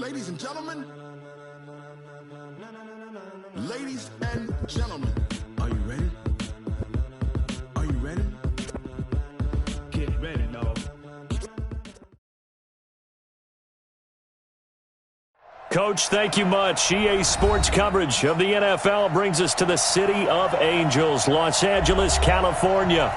Ladies and gentlemen, ladies and gentlemen, are you ready? Are you ready? Get ready, dog. Coach, thank you much. EA Sports coverage of the NFL brings us to the City of Angels, Los Angeles, California.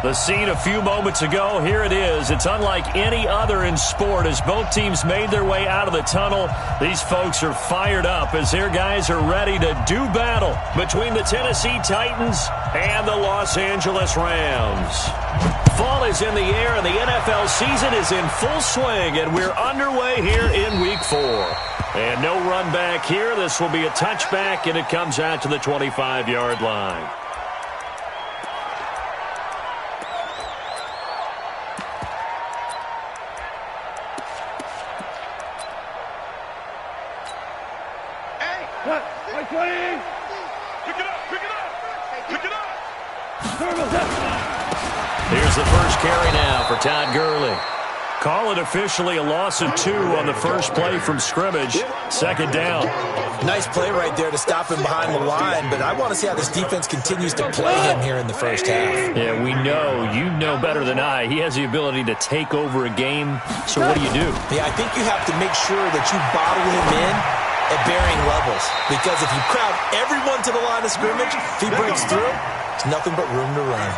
The scene a few moments ago, here it is. It's unlike any other in sport as both teams made their way out of the tunnel. These folks are fired up as their guys are ready to do battle between the Tennessee Titans and the Los Angeles Rams. Fall is in the air and the NFL season is in full swing, and we're underway here in Week 4. And no run back here. This will be a touchback, and it comes out to the 25-yard line. Here's the first carry now for Todd Gurley. Call it officially a loss of 2 on the first play from scrimmage. Second down. Nice play right there to stop him behind the line, but I want to see how this defense continues to play him here in the first half. Yeah, we know. You know better than I. He has the ability to take over a game. So what do you do? Yeah, I think you have to make sure that you bottle him in at varying levels, because if you crowd everyone to the line of scrimmage, if he breaks through, it's nothing but room to run.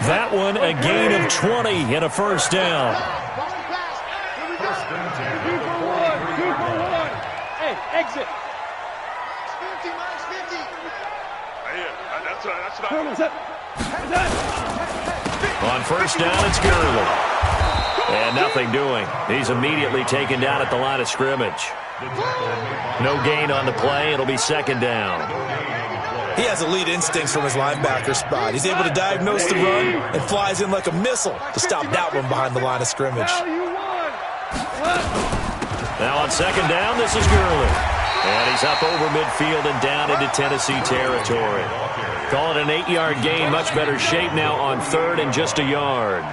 That one, a gain of 20 and a first down. Hey, exit. 50 minus 50. On first down, it's Gurley. And nothing doing. He's immediately taken down at the line of scrimmage. No gain on the play. It'll be second down. He has elite instincts from his linebacker spot. He's able to diagnose the run and flies in like a missile to stop that one behind the line of scrimmage. Now on second down, this is Gurley. And he's up over midfield and down into Tennessee territory. Call it an 8-yard gain. Much better shape now on third and just a yard.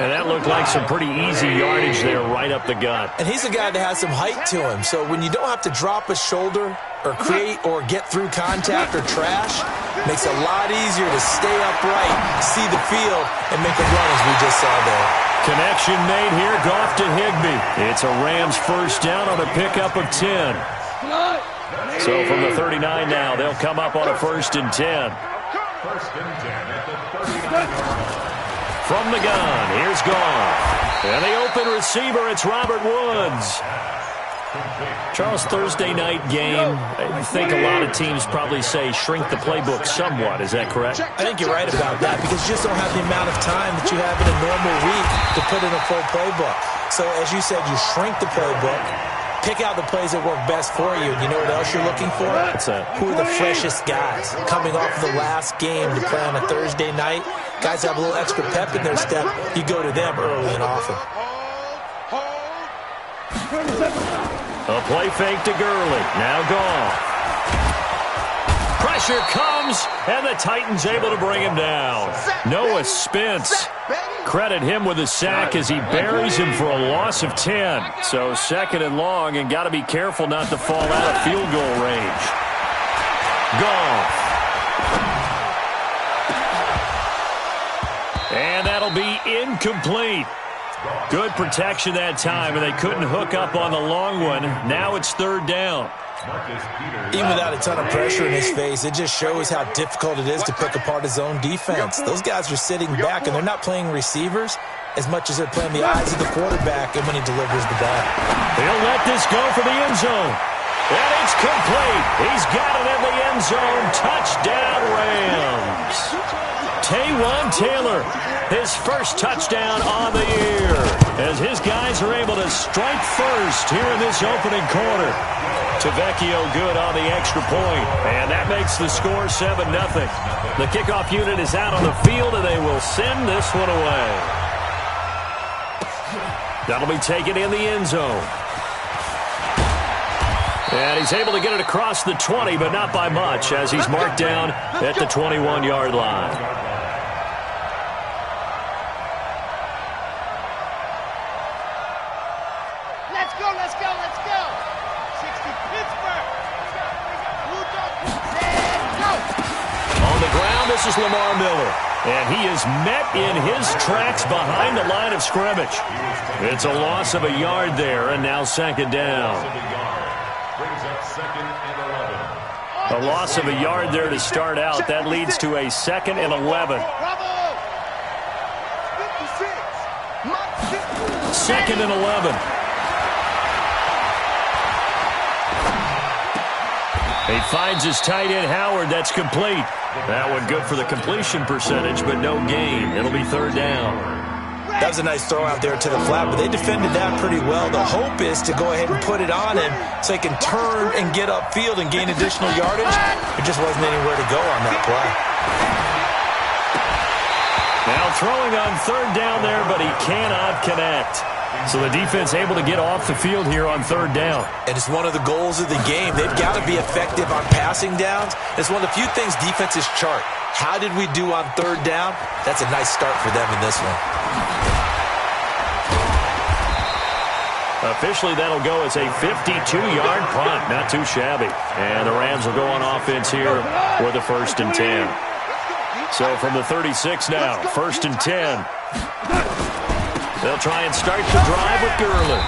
And that looked like some pretty easy yardage there right up the gut. And he's a guy that has some height to him, so when you don't have to drop a shoulder or create or get through contact or trash, makes it a lot easier to stay upright, see the field, and make a run as we just saw there. Connection made here, Goff to Higbee. It's a Rams first down on a pickup of 10. So from the 39 now, they'll come up on a 1st and 10. From the gun, here's Goff. And the open receiver, it's Robert Woods. Charles, Thursday night game, I think a lot of teams probably say shrink the playbook somewhat. Is that correct? I think you're right about that, because you just don't have the amount of time that you have in a normal week to put in a full playbook. So as you said, you shrink the playbook, pick out the plays that work best for you. You know what else you're looking for? What's that? Who are the freshest guys coming off the last game to play on a Thursday night? Guys have a little extra pep in their step. You go to them early and often. A play fake to Gurley. Now Goff. Pressure comes, and the Titans able to bring him down. Noah Spence. Credit him with a sack as he buries him for a loss of 10. So second and long, and got to be careful not to fall out of field goal range. Goff. And that'll be incomplete. Good protection that time, and they couldn't hook up on the long one. Now it's third down. Even without a ton of pressure in his face, it just shows how difficult it is to pick apart his own defense. Those guys are sitting back, and they're not playing receivers as much as they're playing the eyes of the quarterback and when he delivers the ball. They'll let this go for the end zone. And it's complete. He's got it in the end zone. Touchdown, Rams. Taywan Taylor, his first touchdown on the year, as his guys are able to strike first here in this opening quarter. Tavecchio good on the extra point, and that makes the score 7-0. The kickoff unit is out on the field, and they will send this one away. That'll be taken in the end zone. And he's able to get it across the 20, but not by much, as he's marked down at the 21-yard line. Let's This is Lamar Miller. And he is met in his tracks behind the line of scrimmage. It's a loss of a yard there, and now second down. A loss of a yard there to start out. That leads to a 2nd and 11. 2nd and 11. He finds his tight end, Howard. That's complete. That one good for the completion percentage, but no gain. It'll be 3rd down. That was a nice throw out there to the flat, but they defended that pretty well. The hope is to go ahead and put it on him so he can turn and get upfield and gain additional yardage. There just wasn't anywhere to go on that play. Now throwing on 3rd down there, but he cannot connect. So the defense able to get off the field here on 3rd down. And it's one of the goals of the game. They've got to be effective on passing downs. It's one of the few things defenses chart. How did we do on 3rd down? That's a nice start for them in this one. Officially, that'll go as a 52-yard punt. Not too shabby. And the Rams will go on offense here with a 1st and 10. So from the 36 now, 1st and 10. They'll try and start the drive with Gurley.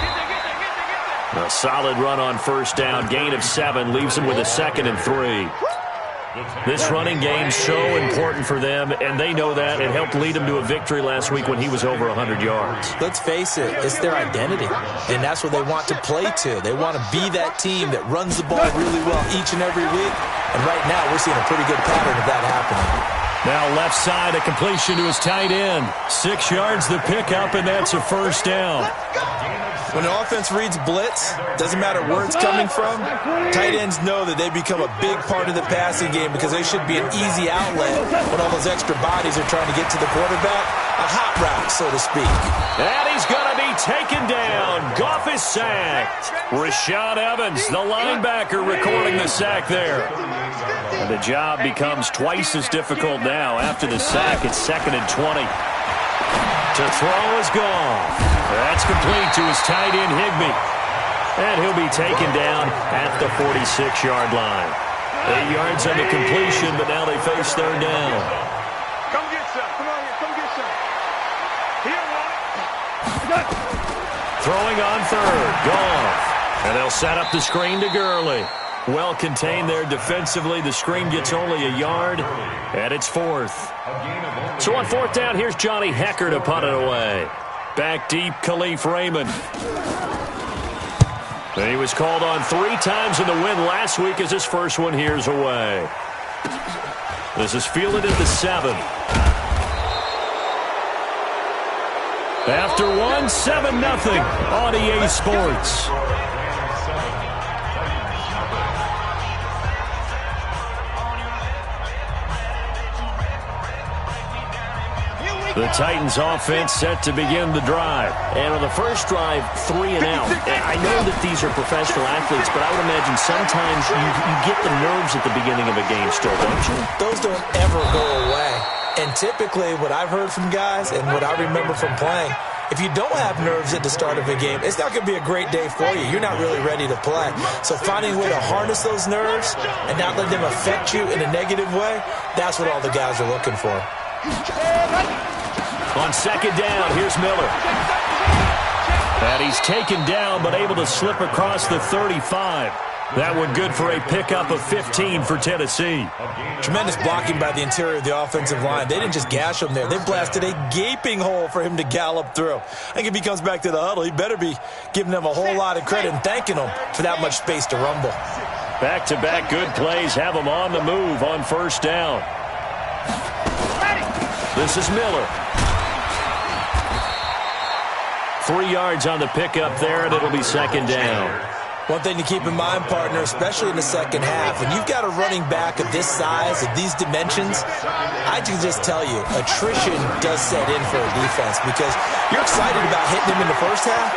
A solid run on 1st down. Gain of 7 leaves them with a 2nd and 3. This running game so important for them, and they know that. It helped lead them to a victory last week when he was over 100 yards. Let's face it, it's their identity, and that's what they want to play to. They want to be that team that runs the ball really well each and every week, and right now we're seeing a pretty good pattern of that happening. Now left side, a completion to his tight end. 6 yards the pickup, and that's a 1st down. When the offense reads blitz, doesn't matter where it's coming from, tight ends know that they become a big part of the passing game because they should be an easy outlet when all those extra bodies are trying to get to the quarterback. A hot route, so to speak. And he's going to be taken down. Goff is sacked. Rashad Evans, the linebacker, recording the sack there. And the job becomes twice as difficult now. After the sack, it's 2nd and 20. To throw is Goff. That's complete to his tight end, Higbee. And he'll be taken down at the 46-yard line. 8 yards on the completion, but now they face 3rd down. Come get some. Come on here. Come get some. Here, Throwing on 3rd, Goff. And they'll set up the screen to Gurley. Well contained there defensively. The screen gets only a yard, and it's 4th. So on 4th down, here's Johnny Hecker to punt it away. Back deep, Khalif Raymond. And he was called on 3 times in the win last week as his first one here's away. This is fielded at the 7. After 1, 7-0 on EA Sports. The Titans offense set to begin the drive. And on the first drive, 3 and out. And I know that these are professional athletes, but I would imagine sometimes you get the nerves at the beginning of a game still, don't you? Those don't ever go away. And typically what I've heard from guys and what I remember from playing, if you don't have nerves at the start of a game, it's not going to be a great day for you. You're not really ready to play. So finding a way to harness those nerves and not let them affect you in a negative way, that's what all the guys are looking for. On 2nd down, here's Miller. And he's taken down, but able to slip across the 35. That one good for a pickup of 15 for Tennessee. Tremendous blocking by the interior of the offensive line. They didn't just gash him there. They blasted a gaping hole for him to gallop through. I think if he comes back to the huddle, he better be giving them a whole lot of credit and thanking them for that much space to rumble. Back-to-back good plays have them on the move on 1st down. This is Miller. 3 yards on the pickup there, and it'll be 2nd down. One thing to keep in mind, partner, especially in the second half, when you've got a running back of this size, of these dimensions, I can just tell you, attrition does set in for a defense because you're excited about hitting him in the first half,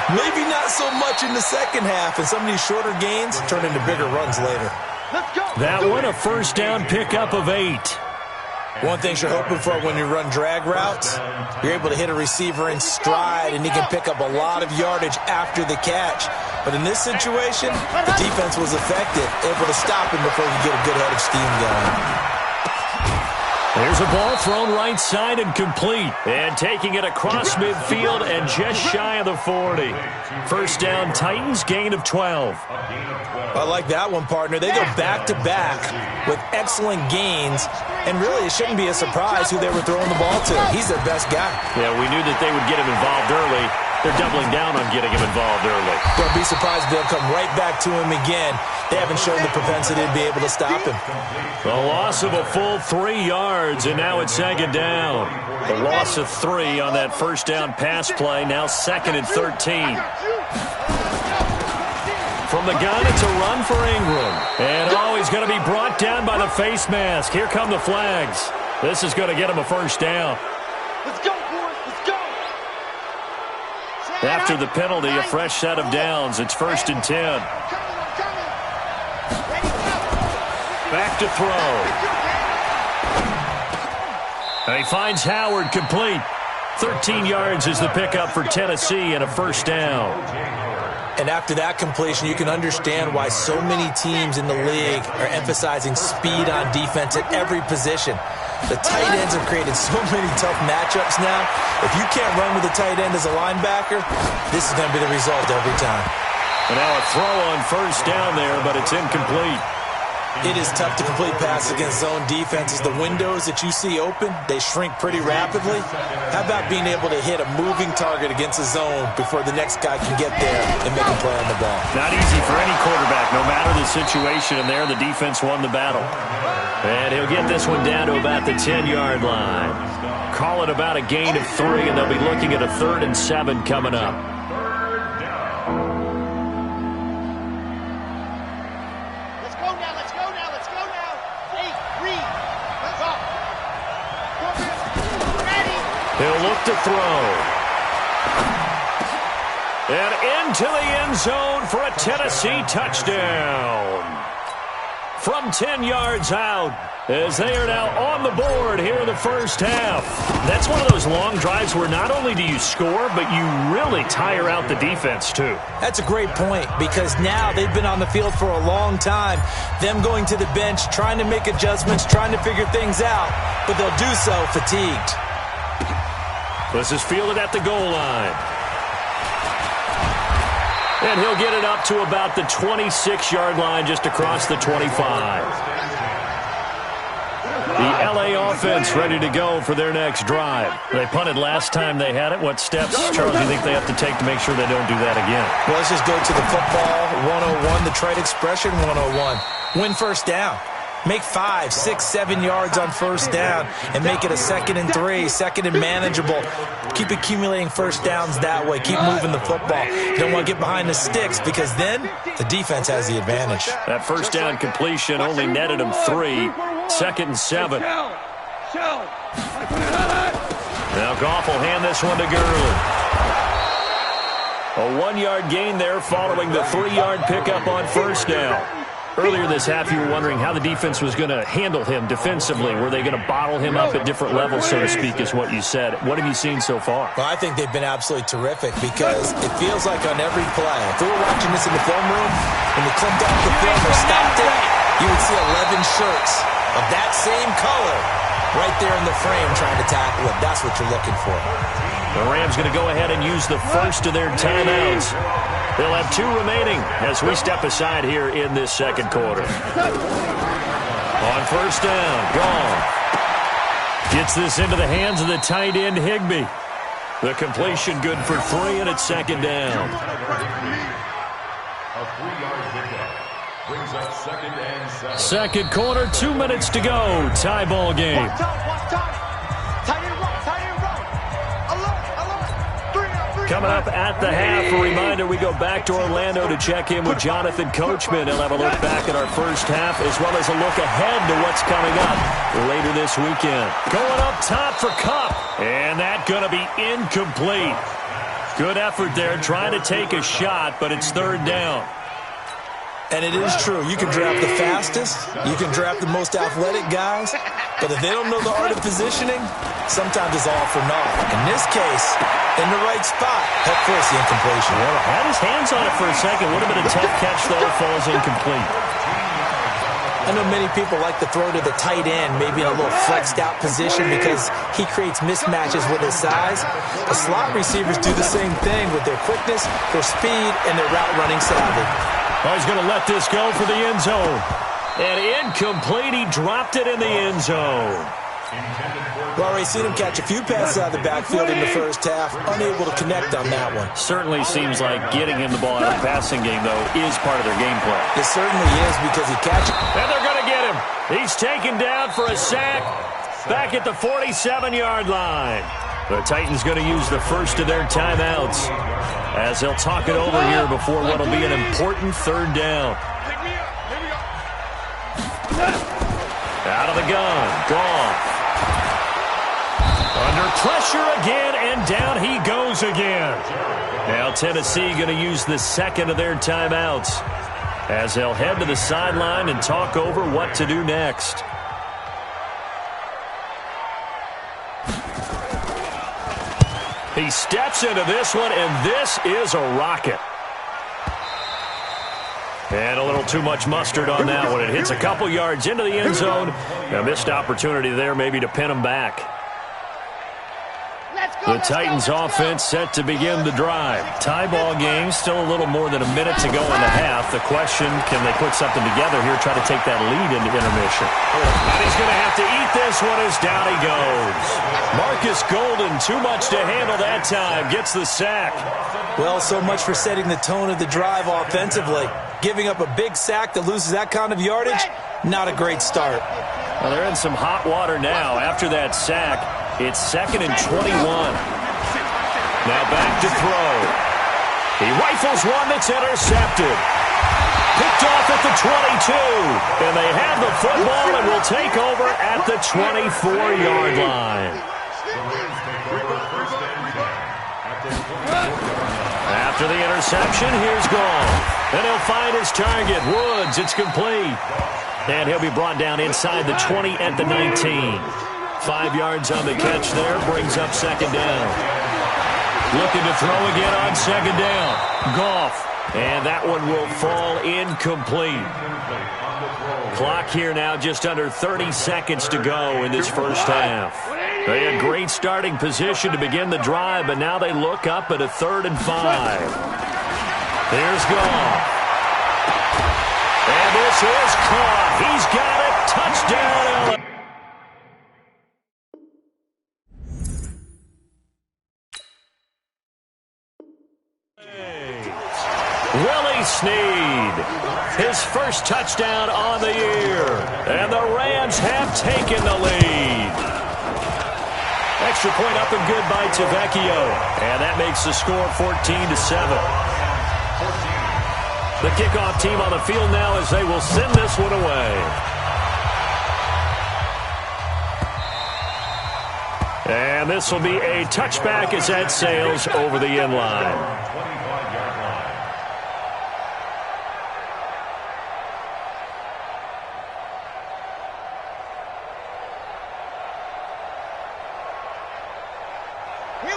maybe not so much in the second half, and some of these shorter gains turn into bigger runs later. That one a 1st down pickup of 8. One thing you're hoping for when you run drag routes, you're able to hit a receiver in stride, and he can pick up a lot of yardage after the catch. But in this situation, the defense was effective, able to stop him before you get a good head of steam going. Here's a ball thrown right side and complete. And taking it across midfield and just shy of the 40. First down, Titans, gain of 12. I like that one, partner. They go back-to-back with excellent gains. And really, it shouldn't be a surprise who they were throwing the ball to. He's their best guy. Yeah, we knew that they would get him involved early. They're doubling down on getting him involved early. Don't be surprised if they'll come right back to him again. They haven't shown the propensity to be able to stop him. The loss of a full 3 yards, and now it's second down. The loss of 3 on that first down pass play, now second and 13. From the gun, it's a run for Ingram. And he's going to be brought down by the face mask. Here come the flags. This is going to get him a first down. Let's go, boys. Let's go. After the penalty, a fresh set of downs. It's first and 10. Back to throw. And he finds Howard complete. 13 yards is the pickup for Tennessee and a first down. And after that completion, you can understand why so many teams in the league are emphasizing speed on defense at every position. The tight ends have created so many tough matchups now. If you can't run with a tight end as a linebacker, this is going to be the result every time. And now a throw on first down there, but it's incomplete. It is tough to complete passes against zone defenses. The windows that you see open, they shrink pretty rapidly. How about being able to hit a moving target against a zone before the next guy can get there and make a play on the ball? Not easy for any quarterback, no matter the situation. And there, the defense won the battle. And he'll get this one down to about the 10-yard line. Call it about a gain of 3, and they'll be looking at a 3rd and 7 coming up. He'll look to throw. And into the end zone for a Tennessee touchdown. From 10 yards out, as they are now on the board here in the first half. That's one of those long drives where not only do you score, but you really tire out the defense, too. That's a great point, because now they've been on the field for a long time. Them going to the bench, trying to make adjustments, trying to figure things out, but they'll do so fatigued. This is fielded at the goal line. And he'll get it up to about the 26-yard line, just across the 25. The L.A. offense ready to go for their next drive. They punted last time they had it. What steps, Charles, do you think they have to take to make sure they don't do that again? Well, let's just go to the football 101, the trade expression 101. Win first down. Make 5, 6, 7 yards on first down and make it a 2nd and 3, 2nd and manageable. Keep accumulating first downs that way. Keep moving the football. You don't want to get behind the sticks, because then the defense has the advantage. That first down completion only netted him 3. 2nd and 7. Now Goff will hand this one to Gurley. A 1-yard gain there following the 3-yard pickup on first down. Earlier this half, you were wondering how the defense was going to handle him defensively. Were they going to bottle him up at different levels, so to speak, is what you said. What have you seen so far? Well, I think they've been absolutely terrific, because it feels like on every play, if we were watching this in the film room, when they clipped off the film or stopped it, you would see 11 shirts of that same color right there in the frame trying to tackle it. That's what you're looking for. The Rams going to go ahead and use the first of their timeouts. They'll have 2 remaining as we step aside here in this second quarter. On first down, Gone. Gets this into the hands of the tight end, Higbee. The completion good for 3, and it's 2nd down. A 3-yard pickup brings up 2nd and 7. Second quarter, 2 minutes to go. Tie ball game. Watch time. Tight end right, tight end right. Alert. 3 Coming up at the half, a reminder, we go back to Orlando to check in with Jonathan Coachman. He'll have a look back at our first half, as well as a look ahead to what's coming up later this weekend. Going up top for Kupp, and that's going to be incomplete. Good effort there, trying to take a shot, but it's 3rd down. And it is true. You can draft the fastest. You can draft the most athletic guys. But if they don't know the art of positioning, sometimes it's all for naught. In this case, in the right spot, help force the incompletion. Well, had his hands on it for a second. Would have been a tough catch, though. Falls incomplete. I know many people like to throw to the tight end, maybe in a little flexed out position because he creates mismatches with his size. The slot receivers do the same thing with their quickness, their speed, and their route running savvy. Oh, he's going to let this go for the end zone. And incomplete, he dropped it in the end zone. We've already seen him catch a few passes out of the backfield in the first half, unable to connect on that one. Certainly seems like getting him the ball in the passing game, though, is part of their game plan. It certainly is because he catches. And they're going to get him. He's taken down for a sack back at the 47-yard line. The Titans going to use the first of their timeouts as they'll talk it over here before what will be an important third down. Out of the gun, Goff. Under pressure again, and down he goes again. Now Tennessee going to use the second of their timeouts as they'll head to the sideline and talk over what to do next. He steps into this one, and this is a rocket. And a little too much mustard on that one. It hits a couple yards into the end zone. A missed opportunity there maybe to pin him back. The Titans offense set to begin the drive. Tie ball game, still a little more than a minute to go in the half. The question, can they put something together here, try to take that lead into intermission? And he's going to have to eat this one as down he goes. Marcus Golden, too much to handle that time, gets the sack. Well, so much for setting the tone of the drive offensively. Giving up a big sack that loses that kind of yardage, not a great start. Well, they're in some hot water now after that sack. It's 2nd and 21. Now back to throw. He rifles one that's intercepted. Picked off at the 22. And they have the football and will take over at the 24-yard line. After the interception, here's Goff. And he'll find his target, Woods. It's complete. And he'll be brought down inside the 20 at the 19. 5 yards on the catch there, brings up second down. Looking to throw again on second down. Goff. And that one will fall incomplete. Clock here now just under 30 seconds to go in this first half. They had great starting position to begin the drive, but now they look up at a 3rd and 5. There's Goff. And this is caught. He's got it. Touchdown, LA. Willie Snead, his first touchdown on the year. And the Rams have taken the lead. Extra point up and good by Tavecchio. And that makes the score 14-7. The kickoff team on the field now as they will send this one away. And this will be a touchback as that sails over the end line.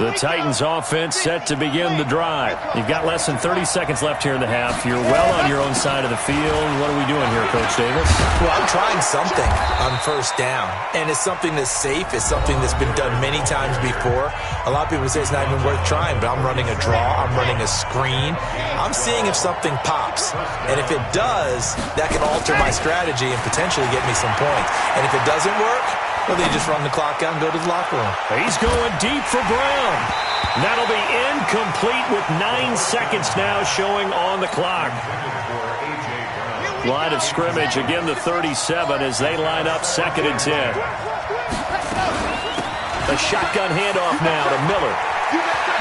The Titans offense set to begin the drive. You've got less than 30 seconds left here in the half. You're well on your own side of the field. What are we doing here, Coach Davis? Well, I'm trying something on first down. And it's something that's safe. It's something that's been done many times before. A lot of people say it's not even worth trying, but I'm running a draw. I'm running a screen. I'm seeing if something pops. And if it does, that can alter my strategy and potentially get me some points. And if it doesn't work, well, they just run the clock out and go to the locker room. He's going deep for Brown. That'll be incomplete with 9 seconds now showing on the clock. Line of scrimmage, again the 37 as they line up 2nd and 10. A shotgun handoff now to Miller.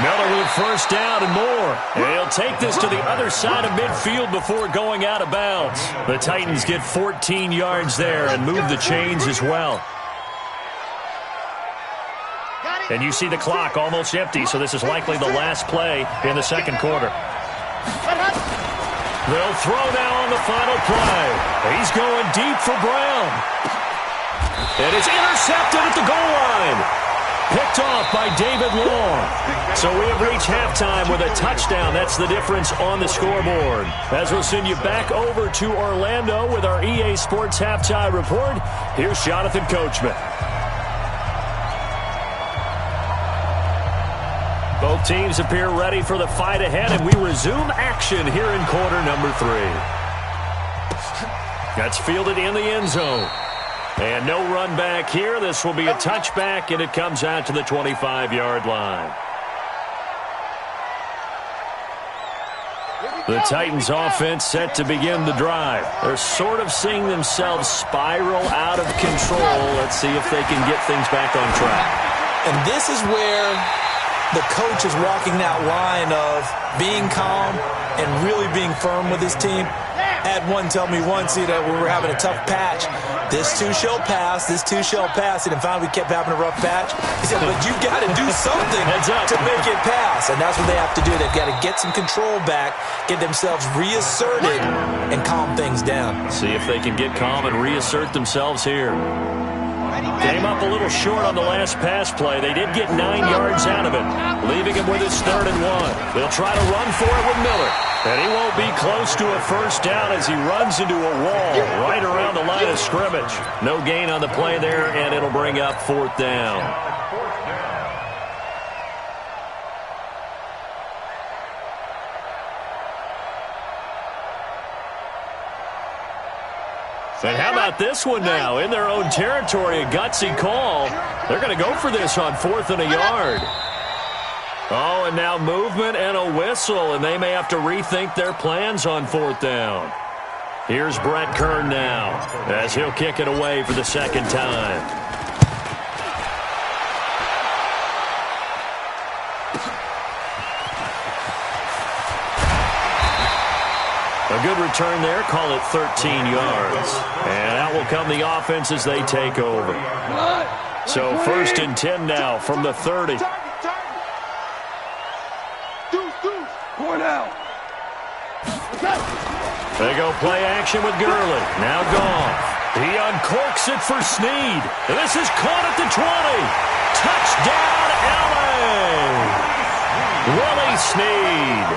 Miller with first down and more. And he'll take this to the other side of midfield before going out of bounds. The Titans get 14 yards there and move the chains as well. And you see the clock almost empty, so this is likely the last play in the second quarter. They'll throw now on the final play. He's going deep for Brown. And it's intercepted at the goal line. picked off by David Long. So we have reached halftime with a touchdown. That's the difference on the scoreboard. As we'll send you back over to Orlando with our EA Sports Halftime Report, here's Jonathan Coachman. Both teams appear ready for the fight ahead, and we resume action here in quarter number 3. That's fielded in the end zone. And no run back here. This will be a touchback, and it comes out to the 25-yard line. The Titans offense set to begin the drive. They're sort of seeing themselves spiral out of control. Let's see if they can get things back on track. And this is where the coach is walking that line of being calm and really being firm with his team. I had one tell me once, we were having a tough patch. This too shall pass, this too shall pass. And finally we kept having a rough patch. He said, but you've got to do something to make it pass. And that's what they have to do. They've got to get some control back, get themselves reasserted, and calm things down. See if they can get calm and reassert themselves here. Came up a little short on the last pass play. They did get 9 yards out of it, leaving him with his 3rd and 1. They'll try to run for it with Miller. And he won't be close to a first down as he runs into a wall right around the line of scrimmage. No gain on the play there, and it'll bring up 4th down. And how about this one now? In their own territory, a gutsy call. They're going to go for this on 4th and a yard. Oh, and now movement and a whistle, and they may have to rethink their plans on 4th down. Here's Brett Kern now as he'll kick it away for the 2nd time. A good return there, call it 13 yards. And out will come the offense as they take over. So 1st and 10 now from the 30. They go play action with Gurley. Now Goff. He uncorks it for Snead. This is caught at the 20. Touchdown, L.A. Willie Snead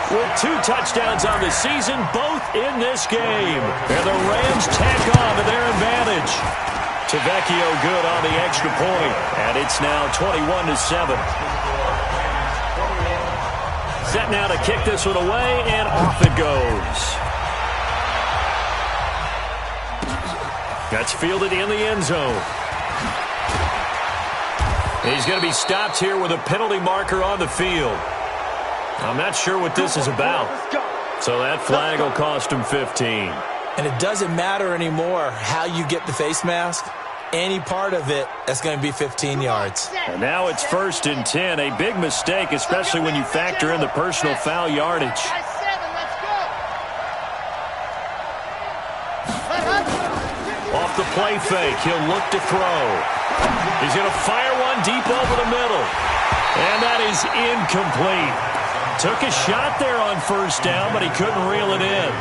with 2 touchdowns on the season, both in this game. And the Rams tack on to their advantage. Tavecchio good on the extra point. And it's now 21-7. Set now to kick this one away, and off it goes. That's fielded in the end zone. He's going to be stopped here with a penalty marker on the field. I'm not sure what this is about. So that flag will cost him 15. And it doesn't matter anymore how you get the face mask. Any part of it, that's going to be 15 yards. And now it's 1st and 10. A big mistake, especially when you factor in the personal foul yardage. Off the play fake, he'll look to throw. He's going to fire one deep over the middle. And that is incomplete. Took a shot there on 1st down, but he couldn't reel it in.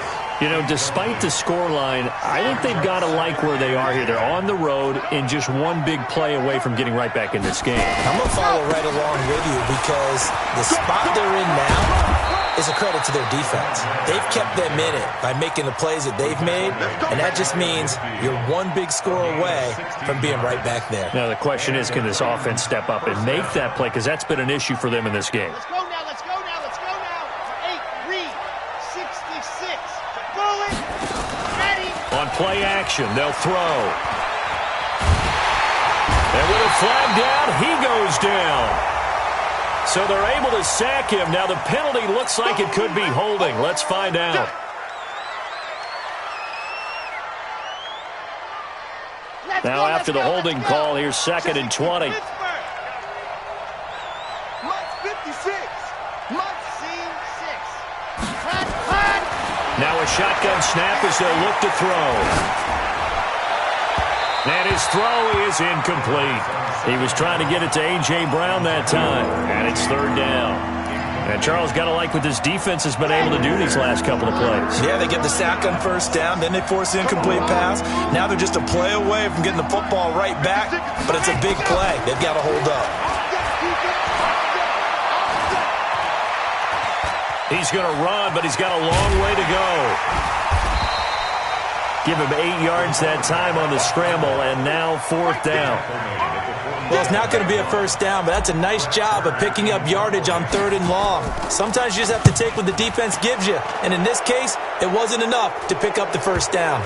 You know, despite the scoreline, I think they've got to like where they are here. They're on the road and just one big play away from getting right back in this game. I'm going to follow right along with you because the spot they're in now is a credit to their defense. They've kept them in it by making the plays that they've made, and that just means you're one big score away from being right back there. Now, the question is, can this offense step up and make that play? Because that's been an issue for them in this game. Let's go now, let's go now, let's go now. 8, read, 66. Going, ready. On play action, they'll throw. And with a flag down, he goes down. So they're able to sack him. Now the penalty looks like it could be holding. Let's find out. Now after the holding call, here's 2nd and 20. Now a shotgun snap as they'll look to throw. And his throw is incomplete. He was trying to get it to A.J. Brown that time. And it's 3rd down. And Charles, got to like what this defense has been able to do these last couple of plays. Yeah, they get the sack on first down, then they force the incomplete pass. Now they're just a play away from getting the football right back, but it's a big play. They've got to hold up. He's going to run, but he's got a long way to go. Give him 8 yards that time on the scramble, and now 4th down. Well, it's not going to be a first down, but that's a nice job of picking up yardage on 3rd and long. Sometimes you just have to take what the defense gives you, and in this case, it wasn't enough to pick up the first down.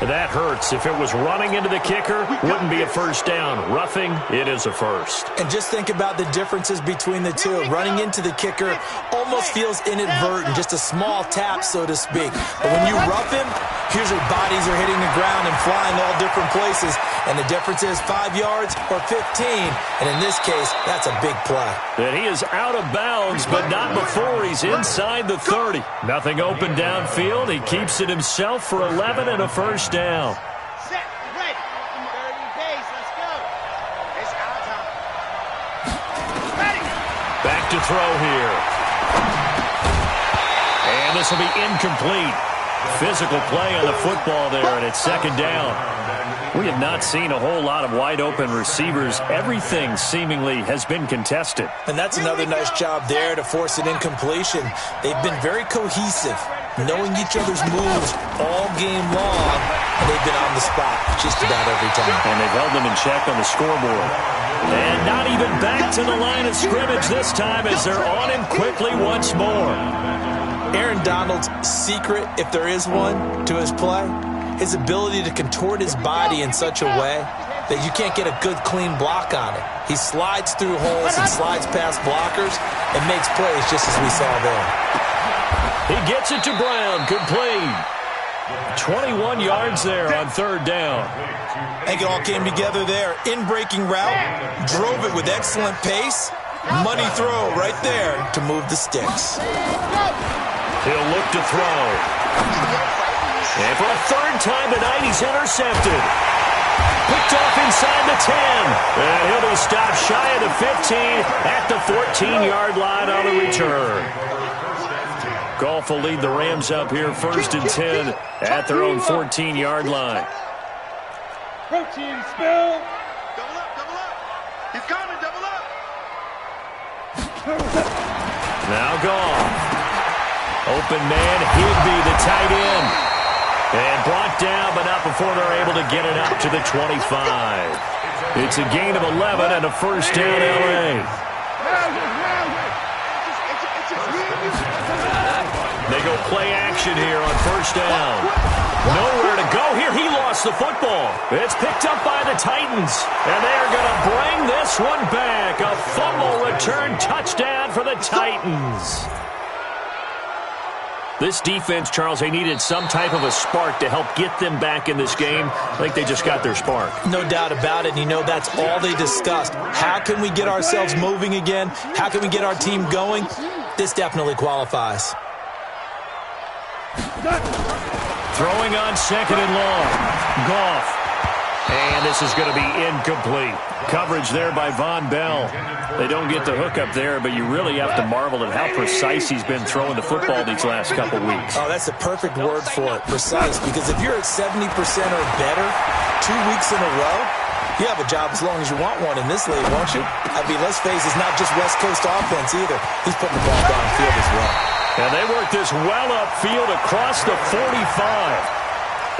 That hurts. If it was running into the kicker, wouldn't be a first down. Roughing, it is a first. And just think about the differences between the two. Running into the kicker almost feels inadvertent, just a small tap, so to speak. But when you rough him, usually bodies are hitting the ground and flying all different places. And the difference is 5 yards or 15. And in this case, that's a big play. And he is out of bounds, but not before he's inside the 30. Nothing open downfield. He keeps it himself for 11 and a first down. Set, ready. 30 pace, let's go. It's our time. Ready. Back to throw here. And this will be incomplete. Physical play on the football there, and it's 2nd down. We have not seen a whole lot of wide-open receivers. Everything seemingly has been contested. And that's another nice job there to force an incompletion. They've been very cohesive, knowing each other's moves all game long, and they've been on the spot just about every time. And they've held them in check on the scoreboard. And not even back to the line of scrimmage this time as they're on him quickly once more. Aaron Donald's secret, if there is one, to his play, his ability to contort his body in such a way that you can't get a good, clean block on it. He slides through holes and slides past blockers and makes plays just as we saw there. He gets it to Brown, complete. 21 yards there on 3rd down. I think it all came together there. In-breaking route, drove it with excellent pace. Money throw right there to move the sticks. He'll look to throw. And for a 3rd time tonight, he's intercepted. Picked off inside the 10. And he'll be stopped shy of the 15 at the 14-yard line on the return. Goff will lead the Rams up here 1st and 10 at their own 14-yard line. Protein spill. Double up, double up. He's coming, double up. Now Goff. Open man, Higby, the tight end. And brought down, but not before they're able to get it up to the 25. It's a gain of 11 and a first down, L.A. They go play action here on 1st down. Nowhere to go here. He lost the football. It's picked up by the Titans. And they are going to bring this one back. A fumble return touchdown for the Titans. This defense, Charles, they needed some type of a spark to help get them back in this game. I think they just got their spark. No doubt about it. You know, that's all they discussed. How can we get ourselves moving again? How can we get our team going? This definitely qualifies. Throwing on 2nd and long. Goff. And this is going to be incomplete. Coverage there by Von Bell. They don't get the hook up there, but you really have to marvel at how precise he's been throwing the football these last couple weeks. Oh, that's the perfect word for it, precise, because if you're at 70% or better 2 weeks in a row, you have a job as long as you want one in this league, won't you? I mean, let's face it, it's not just West Coast offense either. He's putting the ball downfield as well. And they work this well upfield across the 45.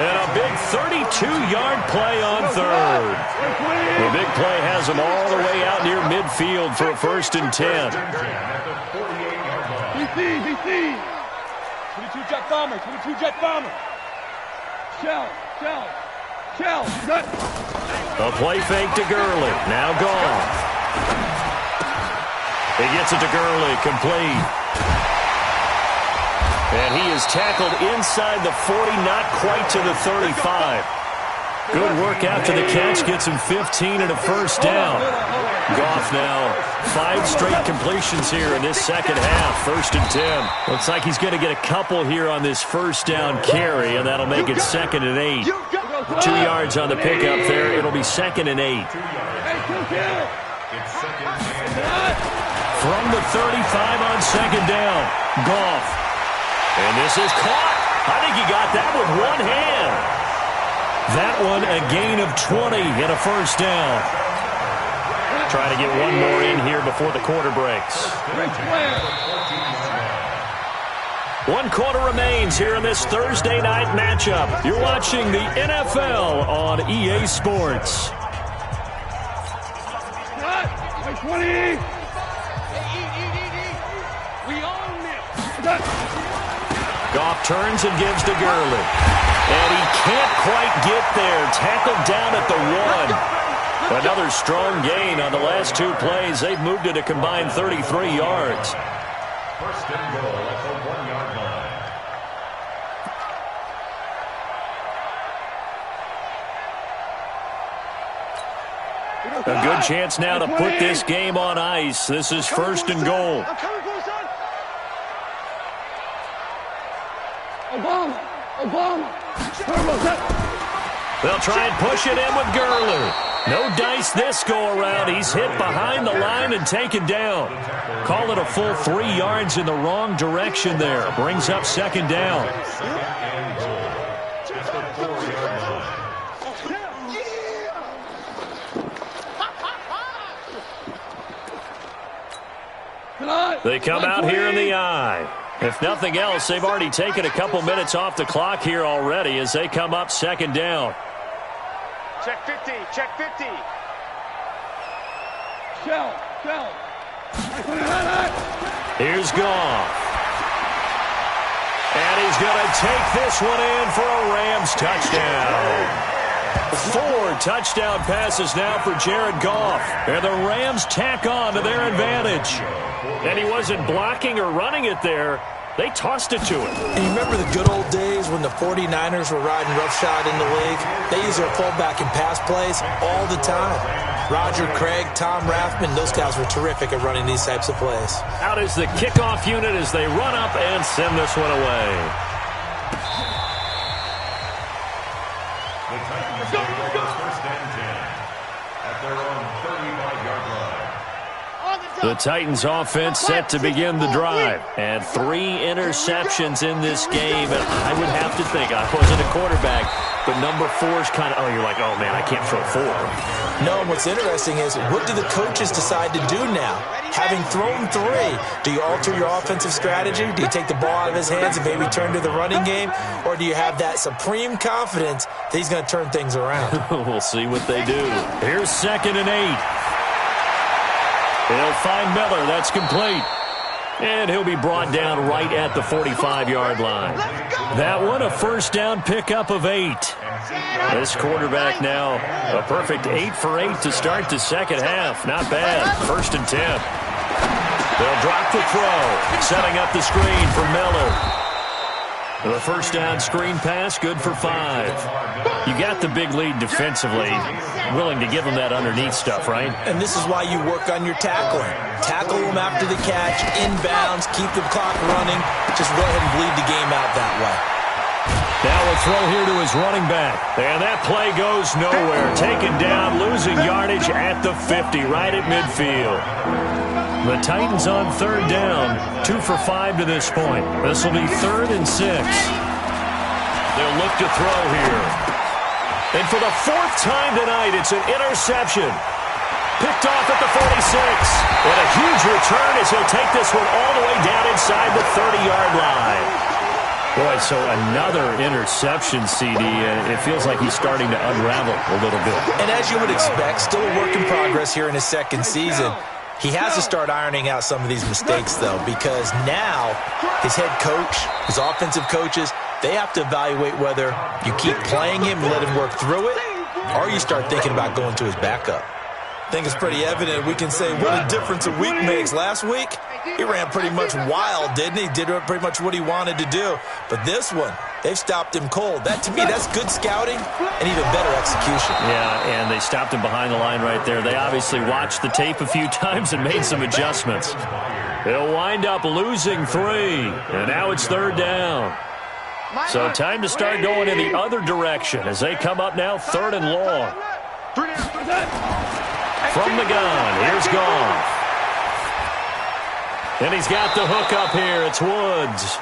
And a big 32-yard play on 3rd. The big play has them all the way out near midfield for a 1st and 10. BC. 22 jet bomber, 22 jet bomber. Shell. A play fake to Gurley. Now gone. He gets it to Gurley, complete. And he is tackled inside the 40, not quite to the 35. Good work after the catch, gets him 15 and a first down. Goff now, 5 straight completions here in this second half, 1st and 10. Looks like he's going to get a couple here on this first down carry, and that'll make it 2nd and 8. 2 yards on the pickup there. It'll be 2nd and 8. It's second and From the 35 on second down, Goff. And this is caught. I think he got that with one hand. That one a gain of 20 and a first down. Trying to get one more in here before the quarter breaks. 1 quarter remains here in this Thursday night matchup. You're watching the NFL on EA Sports. 20. Goff turns and gives to Gurley. And he can't quite get there. Tackled down at the 1. Another strong gain on the last 2 plays. They've moved it a combined 33 yards. first and goal at the 1-yard line. A good chance now to put this game on ice. This is first and goal. They'll try and push it in with Gurley. No dice this go-around. He's hit behind the line and taken down. Call it a full 3 yards in the wrong direction there. Brings up second down. They come out here in the eye. If nothing else, they've already taken a couple minutes off the clock here already as they come up second down. Check 50, check 50. Here's Goff. And he's going to take this one in for a Rams touchdown. 4 touchdown passes now for Jared Goff. And the Rams tack on to their advantage. And he wasn't blocking or running it there. They tossed it to him. And you remember the good old days when the 49ers were riding roughshod in the league? They used their fullback in pass plays all the time. Roger Craig, Tom Rathman, those guys were terrific at running these types of plays. Out is the kickoff unit as they run up and send this one away. The Titans take over first and 10 at their own 35-yard line. The Titans offense set to begin the drive. And 3 interceptions in this game. And I would have to think, I wasn't a quarterback, but number 4 is kind of, you're like, oh, man, I can't throw 4. No, and what's interesting is, what do the coaches decide to do now? Having thrown 3, do you alter your offensive strategy? Do you take the ball out of his hands and maybe turn to the running game? Or do you have that supreme confidence that he's going to turn things around? We'll see what they do. Here's second and 8. He'll find Miller. That's complete. And he'll be brought down right at the 45-yard line. That one, a first down pickup of 8. This quarterback now, a perfect 8 for 8 to start the second half. Not bad. First and 10. They'll drop the throw. Setting up the screen for Miller. The first down screen pass, good for 5. You got the big lead defensively. Willing to give them that underneath stuff, right? And this is why you work on your tackling. Tackle them after the catch, inbounds, keep the clock running. Just go ahead and bleed the game out that way. Now a throw here to his running back. And that play goes nowhere. Taken down, losing yardage at the 50, right at midfield. The Titans on third down, 2 for 5 to this point. This will be 3rd and 6. They'll look to throw here. And for the 4th time tonight, it's an interception. Picked off at the 46. And a huge return as he'll take this one all the way down inside the 30-yard line. Boy, so another interception, CD. It feels like he's starting to unravel a little bit. And as you would expect, still a work in progress here in his second season. He has to start ironing out some of these mistakes, though, because now his head coach, his offensive coaches, they have to evaluate whether you keep playing him and let him work through it, or you start thinking about going to his backup. I think it's pretty evident. We can say what a difference a week makes. Last week, he ran pretty much wild, didn't he? Did pretty much what he wanted to do. But this one, they've stopped him cold. That, to me, that's good scouting and even better execution. Yeah, and they stopped him behind the line right there. They obviously watched the tape a few times and made some adjustments. They'll wind up losing 3, and now it's 3rd down. So time to start going in the other direction as they come up now 3rd and long. From the gun, here's Goff. And he's got the hook up here. It's Woods.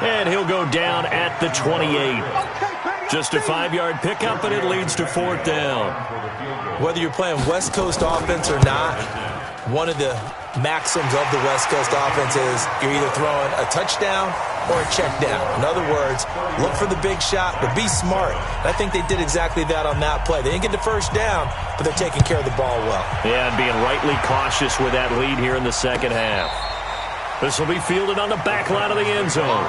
And he'll go down at the 28. Just a 5-yard pickup, and it leads to 4th down. Whether you're playing West Coast offense or not, one of the maxims of the West Coast offense is you're either throwing a touchdown or a check down. In other words, look for the big shot, but be smart. And I think they did exactly that on that play. They didn't get the first down, but they're taking care of the ball well. Yeah, and being rightly cautious with that lead here in the second half. This will be fielded on the back line of the end zone.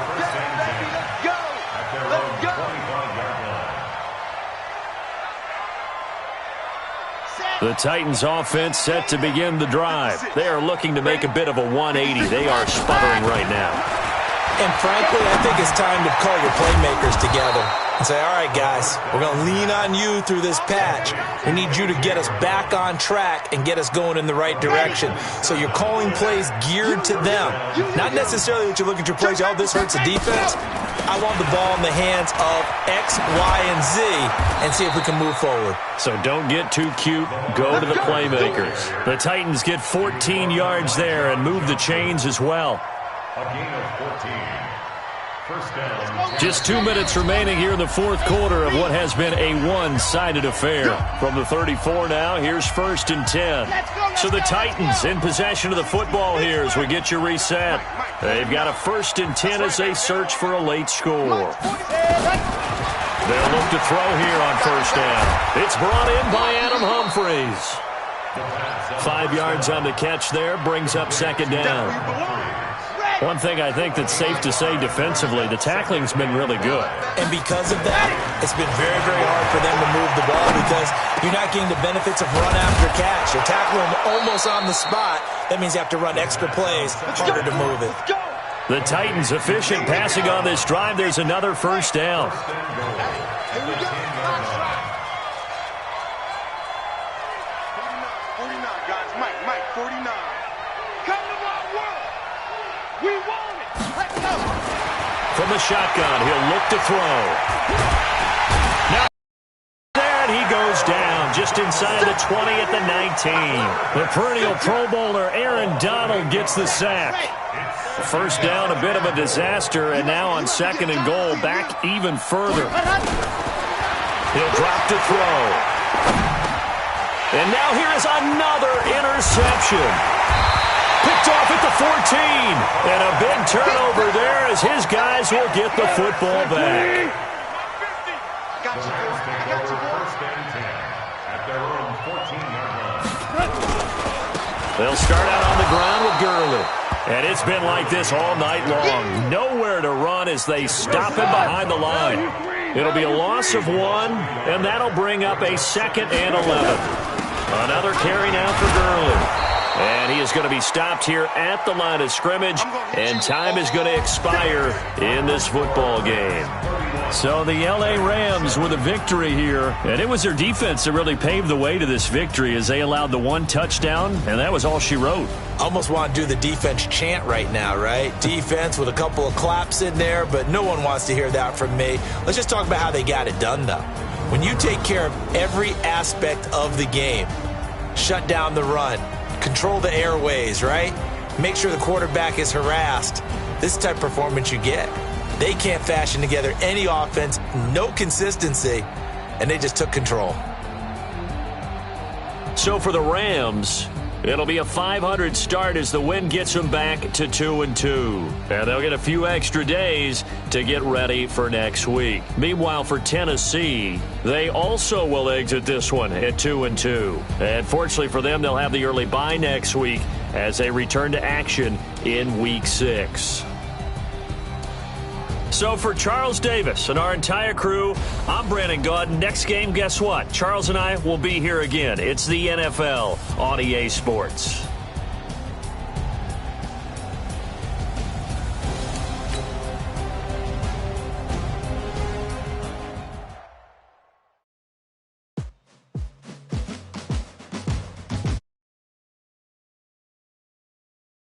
The Titans offense set to begin the drive. They are looking to make a bit of a 180. They are sputtering right now. And frankly, I think it's time to call your playmakers together and say, all right, guys, we're going to lean on you through this patch. We need you to get us back on track and get us going in the right direction. So you're calling plays geared to them. Not necessarily that you look at your plays, oh, this hurts the defense. I want the ball in the hands of X, Y, and Z and see if we can move forward. So don't get too cute. Go to the playmakers. The Titans get 14 yards there and move the chains as well. A gain of 14. First down. Just 2 minutes remaining here in the fourth quarter of what has been a one-sided affair. From the 34 now, here's 1st and 10. So the Titans in possession of the football here as we get you reset. They've got a 1st and 10 as they search for a late score. They'll look to throw here on 1st down. It's brought in by Adam Humphries. 5 yards on the catch there, brings up 2nd down. One thing I think that's safe to say defensively, the tackling's been really good. And because of that, it's been very, very hard for them to move the ball because you're not getting the benefits of run after catch. You're tackling them almost on the spot. That means you have to run extra plays, harder to move it. The Titans efficient passing on this drive. There's another 1st down. 49, guys. Mike, 49. Come to my world. We want it. Let's go. From the shotgun, he'll look to throw. Now, there, and he goes down just inside the 20 at the 19. The perennial Pro Bowler Aaron Donald gets the sack. 1st down, a bit of a disaster, and now on 2nd and goal, back even further. He'll drop to throw. And now here is another interception. Picked off at the 14. And a big turnover there as his guys will get the football back. I got you, boy. 1st and 10 at their own 14-yard line. They'll start out on the ground with Gurley. And it's been like this all night long. Nowhere to run as they stop him behind the line. It'll be a loss of 1, and that'll bring up a 2nd and 11. Another carry now for Gurley. And he is going to be stopped here at the line of scrimmage, and time is going to expire in this football game. So the L.A. Rams with a victory here, and it was their defense that really paved the way to this victory as they allowed the 1 touchdown, and that was all she wrote. Almost want to do the defense chant right now, right? Defense with a couple of claps in there, but no one wants to hear that from me. Let's just talk about how they got it done, though. When you take care of every aspect of the game, shut down the run, control the airways, right? Make sure the quarterback is harassed. This is the type of performance you get. They can't fashion together any offense, no consistency, and they just took control. So for the Rams, it'll be a 500 start as the win gets them back to 2-2. And they'll get a few extra days to get ready for next week. Meanwhile, for Tennessee, they also will exit this one at 2-2. And fortunately for them, they'll have the early bye next week as they return to action in Week 6. So for Charles Davis and our entire crew, I'm Brandon Gaudin. Next game, guess what? Charles and I will be here again. It's the NFL on EA Sports.